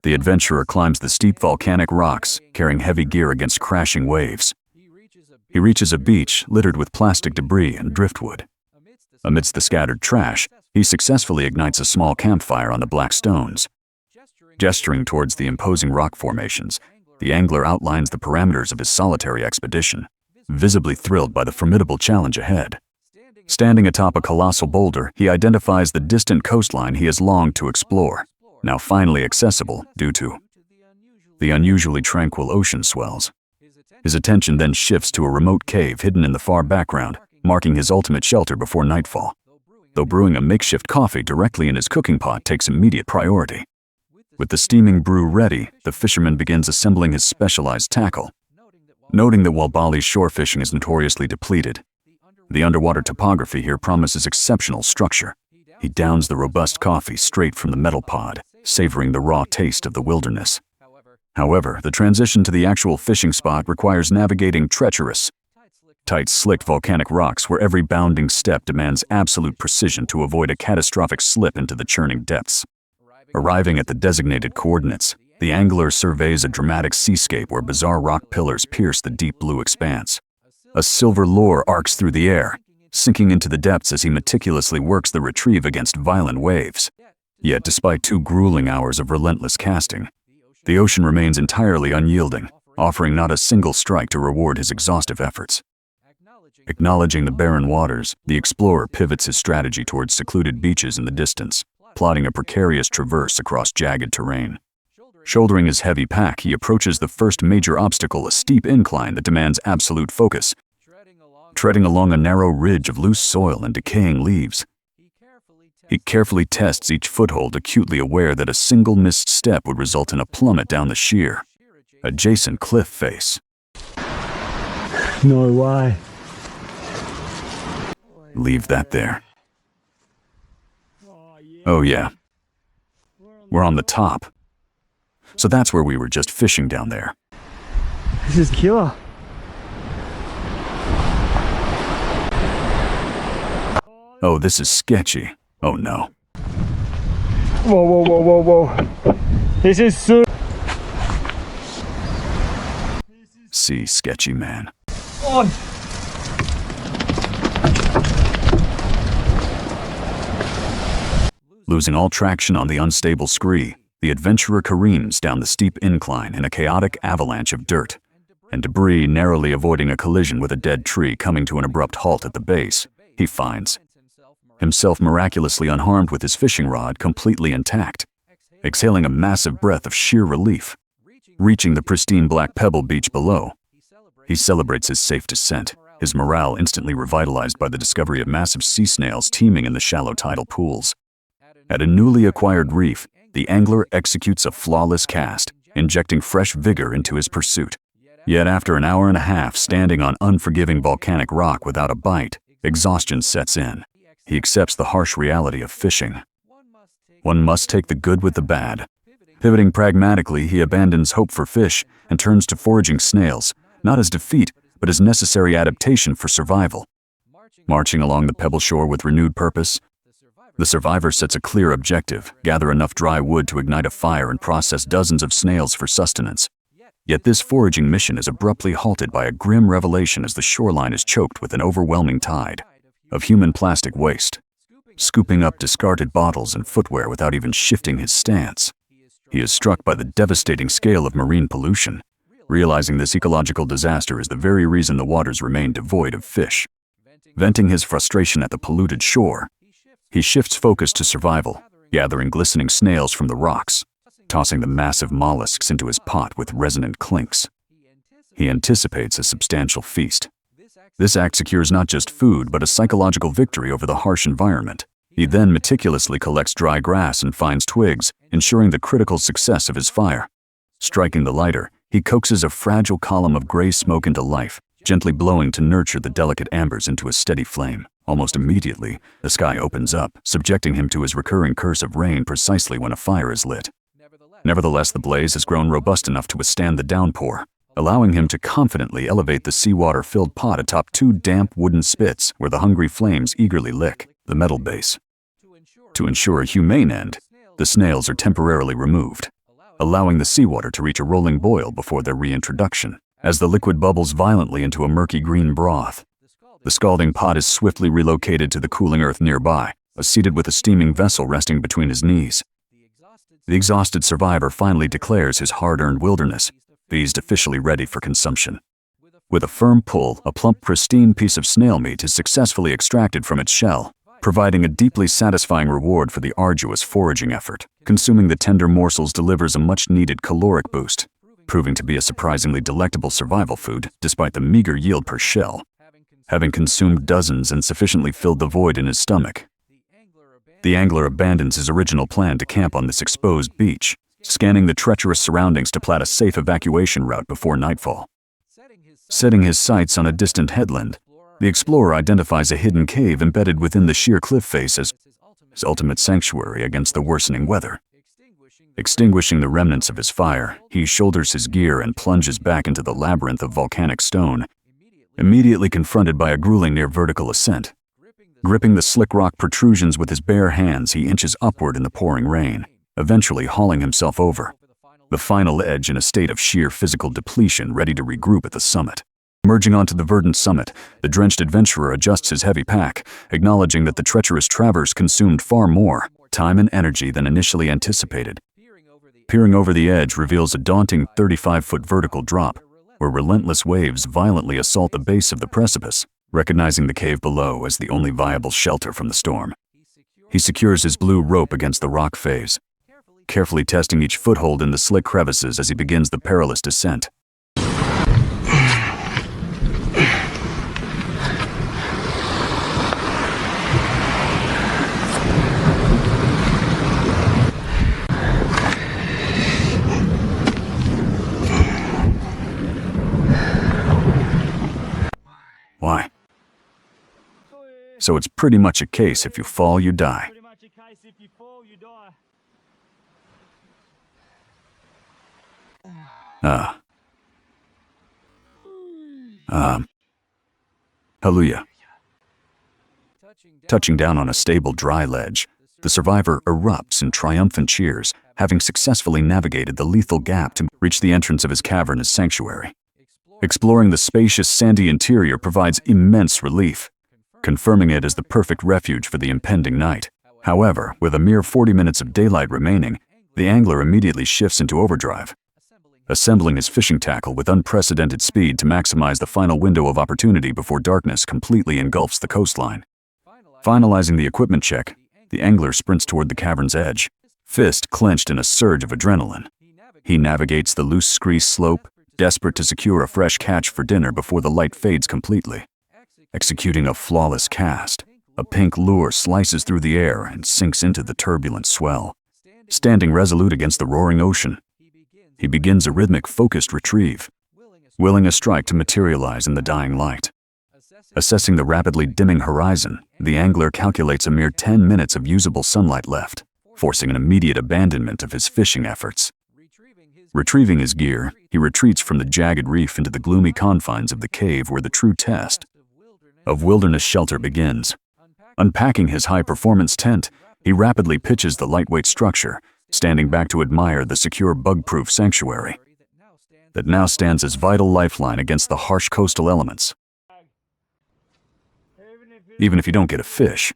The adventurer climbs the steep volcanic rocks, carrying heavy gear against crashing waves. He reaches a beach littered with plastic debris and driftwood. Amidst the scattered trash, he successfully ignites a small campfire on the black stones. Gesturing towards the imposing rock formations, the angler outlines the parameters of his solitary expedition, visibly thrilled by the formidable challenge ahead. Standing atop a colossal boulder, he identifies the distant coastline he has longed to explore, now finally accessible due to the unusually tranquil ocean swells. His attention then shifts to a remote cave hidden in the far background, marking his ultimate shelter before nightfall. Though brewing a makeshift coffee directly in his cooking pot takes immediate priority. With the steaming brew ready, the fisherman begins assembling his specialized tackle. Noting that while Bali's shore fishing is notoriously depleted, the underwater topography here promises exceptional structure. He downs the robust coffee straight from the metal pod, savoring the raw taste of the wilderness. However, the transition to the actual fishing spot requires navigating treacherous, tight, slick volcanic rocks where every bounding step demands absolute precision to avoid a catastrophic slip into the churning depths. Arriving at the designated coordinates, the angler surveys a dramatic seascape where bizarre rock pillars pierce the deep blue expanse. A silver lure arcs through the air, sinking into the depths as he meticulously works the retrieve against violent waves. Yet despite 2 grueling hours of relentless casting, the ocean remains entirely unyielding, offering not a single strike to reward his exhaustive efforts. Acknowledging the barren waters, the explorer pivots his strategy towards secluded beaches in the distance, plotting a precarious traverse across jagged terrain. Shouldering his heavy pack, he approaches the first major obstacle, a steep incline that demands absolute focus. Treading along a narrow ridge of loose soil and decaying leaves, he carefully tests each foothold, acutely aware that a single missed step would result in a plummet down the sheer, adjacent cliff face. No way. Leave that there. Oh yeah. We're on the top. So that's where we were just fishing down there. This is killer. Oh, this is sketchy. Oh no. Whoa, whoa, whoa, whoa, whoa. This is so... See, sketchy man. Oh. Losing all traction on the unstable scree, the adventurer careens down the steep incline in a chaotic avalanche of dirt and debris, narrowly avoiding a collision with a dead tree coming to an abrupt halt at the base. He finds himself miraculously unharmed with his fishing rod completely intact, exhaling a massive breath of sheer relief. Reaching the pristine black pebble beach below, he celebrates his safe descent, his morale instantly revitalized by the discovery of massive sea snails teeming in the shallow tidal pools. At a newly acquired reef, the angler executes a flawless cast, injecting fresh vigor into his pursuit. Yet after an hour and a half standing on unforgiving volcanic rock without a bite, exhaustion sets in. He accepts the harsh reality of fishing. One must take the good with the bad. Pivoting pragmatically, he abandons hope for fish and turns to foraging snails, not as defeat, but as necessary adaptation for survival. Marching along the pebble shore with renewed purpose, the survivor sets a clear objective: gather enough dry wood to ignite a fire and process dozens of snails for sustenance. Yet this foraging mission is abruptly halted by a grim revelation as the shoreline is choked with an overwhelming tide of human plastic waste. Scooping up discarded bottles and footwear without even shifting his stance, he is struck by the devastating scale of marine pollution. Realizing this ecological disaster is the very reason the waters remain devoid of fish. Venting his frustration at the polluted shore, he shifts focus to survival, gathering glistening snails from the rocks, tossing the massive mollusks into his pot with resonant clinks. He anticipates a substantial feast. This act secures not just food, but a psychological victory over the harsh environment. He then meticulously collects dry grass and finds twigs, ensuring the critical success of his fire. Striking the lighter, he coaxes a fragile column of gray smoke into life, gently blowing to nurture the delicate embers into a steady flame. Almost immediately, the sky opens up, subjecting him to his recurring curse of rain precisely when a fire is lit. Nevertheless, the blaze has grown robust enough to withstand the downpour, allowing him to confidently elevate the seawater-filled pot atop 2 damp wooden spits where the hungry flames eagerly lick the metal base. To ensure a humane end, the snails are temporarily removed, allowing the seawater to reach a rolling boil before their reintroduction. As the liquid bubbles violently into a murky green broth, the scalding pot is swiftly relocated to the cooling earth nearby, seated with a steaming vessel resting between his knees. The exhausted survivor finally declares his hard-earned wilderness feast officially ready for consumption. With a firm pull, a plump, pristine piece of snail meat is successfully extracted from its shell, providing a deeply satisfying reward for the arduous foraging effort. Consuming the tender morsels delivers a much-needed caloric boost, proving to be a surprisingly delectable survival food despite the meager yield per shell. Having consumed dozens and sufficiently filled the void in his stomach, the angler abandons his original plan to camp on this exposed beach, scanning the treacherous surroundings to plot a safe evacuation route before nightfall. Setting his sights on a distant headland, the explorer identifies a hidden cave embedded within the sheer cliff face as his ultimate sanctuary against the worsening weather. Extinguishing the remnants of his fire, he shoulders his gear and plunges back into the labyrinth of volcanic stone, immediately confronted by a grueling near-vertical ascent. Gripping the slick rock protrusions with his bare hands, he inches upward in the pouring rain, eventually hauling himself over the final edge in a state of sheer physical depletion, ready to regroup at the summit. Emerging onto the verdant summit, the drenched adventurer adjusts his heavy pack, acknowledging that the treacherous traverse consumed far more time and energy than initially anticipated. Peering over the edge reveals a daunting 35-foot vertical drop, where relentless waves violently assault the base of the precipice. Recognizing the cave below as the only viable shelter from the storm, he secures his blue rope against the rock face, carefully testing each foothold in the slick crevices as he begins the perilous descent. Why? So it's pretty much a case if you fall, you die. Hallelujah. Touching down on a stable, dry ledge, the survivor erupts in triumphant cheers, having successfully navigated the lethal gap to reach the entrance of his cavernous sanctuary. Exploring the spacious, sandy interior provides immense relief, confirming it as the perfect refuge for the impending night. However, with a mere 40 minutes of daylight remaining, the angler immediately shifts into overdrive, assembling his fishing tackle with unprecedented speed to maximize the final window of opportunity before darkness completely engulfs the coastline. Finalizing the equipment check, the angler sprints toward the cavern's edge, fist clenched in a surge of adrenaline. He navigates the loose scree slope, desperate to secure a fresh catch for dinner before the light fades completely. Executing a flawless cast, a pink lure slices through the air and sinks into the turbulent swell. Standing resolute against the roaring ocean, he begins a rhythmic, focused retrieve, willing a strike to materialize in the dying light. Assessing the rapidly dimming horizon, the angler calculates a mere 10 minutes of usable sunlight left, forcing an immediate abandonment of his fishing efforts. Retrieving his gear, he retreats from the jagged reef into the gloomy confines of the cave where the true test of wilderness shelter begins. Unpacking his high-performance tent, he rapidly pitches the lightweight structure, standing back to admire the secure bug-proof sanctuary that now stands as vital lifeline against the harsh coastal elements. Even if you don't get a fish,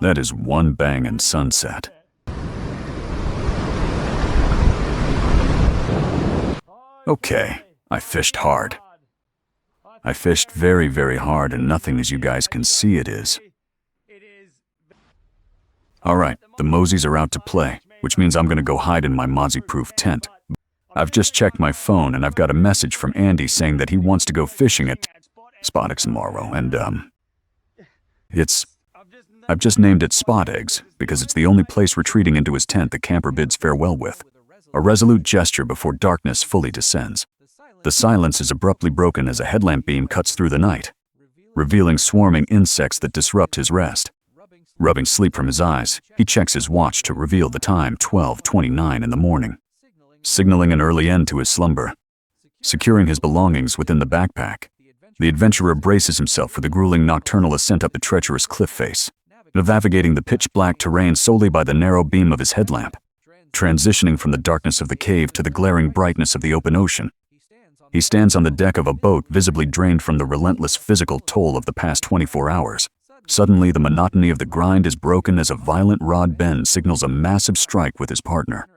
that is one bangin' sunset. Okay, I fished hard. I fished very, very hard, and nothing as you guys can see it is. Alright, the Moseys are out to play, which means I'm gonna go hide in my mozzie-proof tent. I've just checked my phone and I've got a message from Andy saying that he wants to go fishing at Spot Eggs tomorrow, and I've just named it Spot Eggs because it's the only place retreating into his tent the camper bids farewell with. A resolute gesture before darkness fully descends. The silence is abruptly broken as a headlamp beam cuts through the night, revealing swarming insects that disrupt his rest. Rubbing sleep from his eyes, he checks his watch to reveal the time, 12:29 in the morning, signaling an early end to his slumber. Securing his belongings within the backpack, the adventurer braces himself for the grueling nocturnal ascent up the treacherous cliff face, navigating the pitch-black terrain solely by the narrow beam of his headlamp. transitioning from the darkness of the cave to the glaring brightness of the open ocean. He stands on the deck of a boat visibly drained from the relentless physical toll of the past 24 hours. Suddenly, the monotony of the grind is broken as a violent rod bend signals a massive strike with his partner.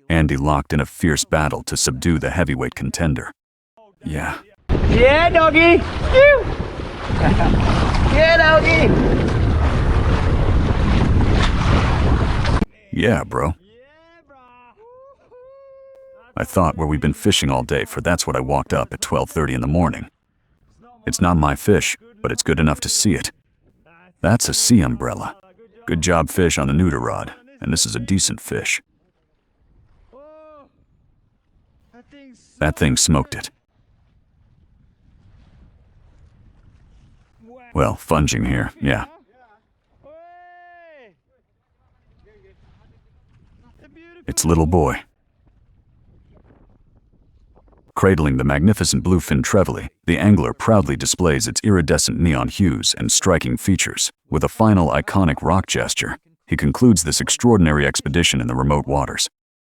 Andy locked in a fierce battle to subdue the heavyweight contender. Yeah. Yeah, doggy! Yeah, doggy! Yeah, bro. I thought where we've been fishing all day, for that's what I walked up at 12:30 in the morning. It's not my fish, but it's good enough to see it. That's a sea umbrella. Good job fish on the neuter rod, and this is a decent fish. That thing smoked it. Well, funging here, yeah. It's little boy. Cradling the magnificent bluefin trevally, the angler proudly displays its iridescent neon hues and striking features. With a final iconic rock gesture, he concludes this extraordinary expedition in the remote waters.